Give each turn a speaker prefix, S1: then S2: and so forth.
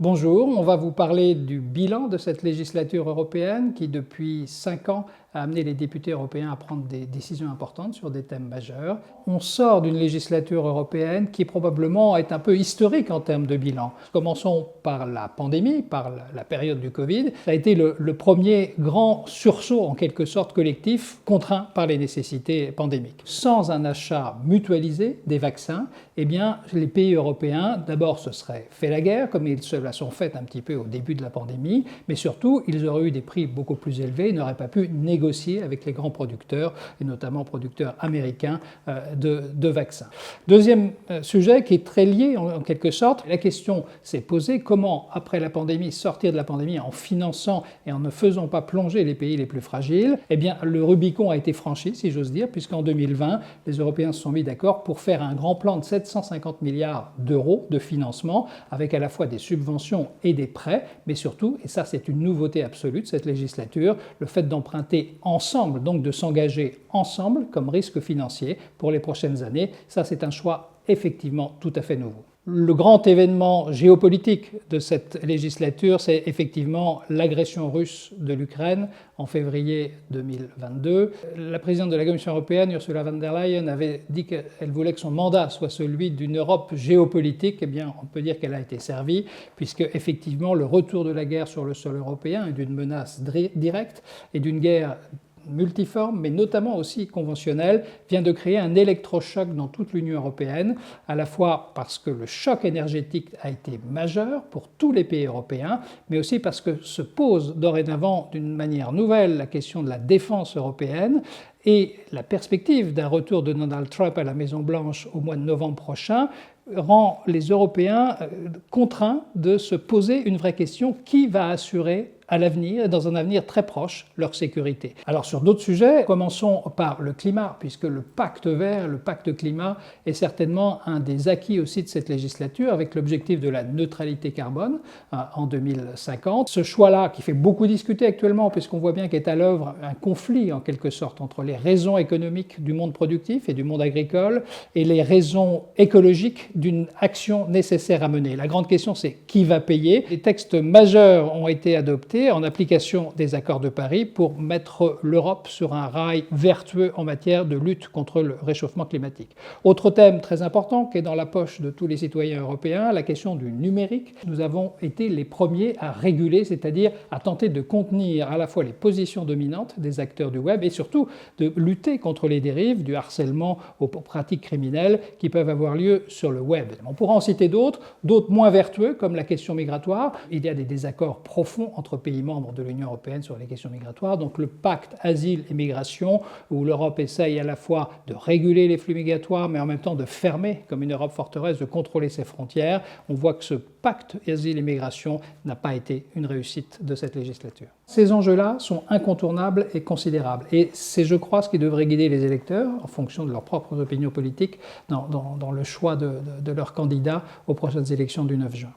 S1: Bonjour, on va vous parler du bilan de cette législature européenne qui, depuis 5 ans, a amené les députés européens à prendre des décisions importantes sur des thèmes majeurs. On sort d'une législature européenne qui probablement est un peu historique en termes de bilan. Commençons par la pandémie, par la période du Covid. Ça a été le premier grand sursaut en quelque sorte collectif contraint par les nécessités pandémiques. Sans un achat mutualisé des vaccins, eh bien, les pays européens, d'abord, se seraient fait la guerre, comme ils se la sont faites un petit peu au début de la pandémie, mais surtout, ils auraient eu des prix beaucoup plus élevés, ils n'auraient pas pu négocier avec les grands producteurs, et notamment producteurs américains de vaccins. Deuxième sujet qui est très lié en quelque sorte, la question s'est posée, comment, après la pandémie, sortir de la pandémie en finançant et en ne faisant pas plonger les pays les plus fragiles? Eh bien, le Rubicon a été franchi, si j'ose dire, puisqu'en 2020, les Européens se sont mis d'accord pour faire un grand plan de 750 milliards d'euros de financement, avec à la fois des subventions et des prêts, mais surtout, et ça c'est une nouveauté absolue de cette législature, le fait d'emprunter ensemble, donc de s'engager ensemble comme risque financier pour les prochaines années. Ça, c'est un choix effectivement tout à fait nouveau. Le grand événement géopolitique de cette législature, c'est effectivement l'agression russe de l'Ukraine en février 2022. La présidente de la Commission européenne, Ursula von der Leyen, avait dit qu'elle voulait que son mandat soit celui d'une Europe géopolitique. Eh bien, on peut dire qu'elle a été servie, puisque effectivement, le retour de la guerre sur le sol européen et d'une menace directe et d'une guerre multiforme, mais notamment aussi conventionnelle, vient de créer un électrochoc dans toute l'Union européenne, à la fois parce que le choc énergétique a été majeur pour tous les pays européens, mais aussi parce que se pose dorénavant d'une manière nouvelle la question de la défense européenne, et la perspective d'un retour de Donald Trump à la Maison-Blanche au mois de novembre prochain rend les Européens contraints de se poser une vraie question: qui va assurer à l'avenir, et dans un avenir très proche, leur sécurité? Alors sur d'autres sujets, commençons par le climat, puisque le pacte vert, le pacte climat est certainement un des acquis aussi de cette législature, avec l'objectif de la neutralité carbone en 2050. Ce choix-là, qui fait beaucoup discuter actuellement, puisqu'on voit bien qu'est à l'œuvre un conflit en quelque sorte entre les raisons économiques du monde productif et du monde agricole et les raisons écologiques d'une action nécessaire à mener. La grande question, c'est qui va payer? Les textes majeurs ont été adoptés en application des accords de Paris pour mettre l'Europe sur un rail vertueux en matière de lutte contre le réchauffement climatique. Autre thème très important qui est dans la poche de tous les citoyens européens, la question du numérique. Nous avons été les premiers à réguler, c'est-à-dire à tenter de contenir à la fois les positions dominantes des acteurs du web et surtout de lutter contre les dérives du harcèlement aux pratiques criminelles qui peuvent avoir lieu sur le web. On pourra en citer d'autres moins vertueux, comme la question migratoire. Il y a des désaccords profonds entre pays membres de l'Union européenne sur les questions migratoires. Donc le pacte asile et migration, où l'Europe essaye à la fois de réguler les flux migratoires, mais en même temps de fermer, comme une Europe forteresse, de contrôler ses frontières. On voit que ce pacte asile et migration n'a pas été une réussite de cette législature. Ces enjeux-là sont incontournables et considérables. Et c'est, je crois, ce qui devrait guider les électeurs, en fonction de leurs propres opinions politiques, dans le choix de leurs candidats aux prochaines élections du 9 juin.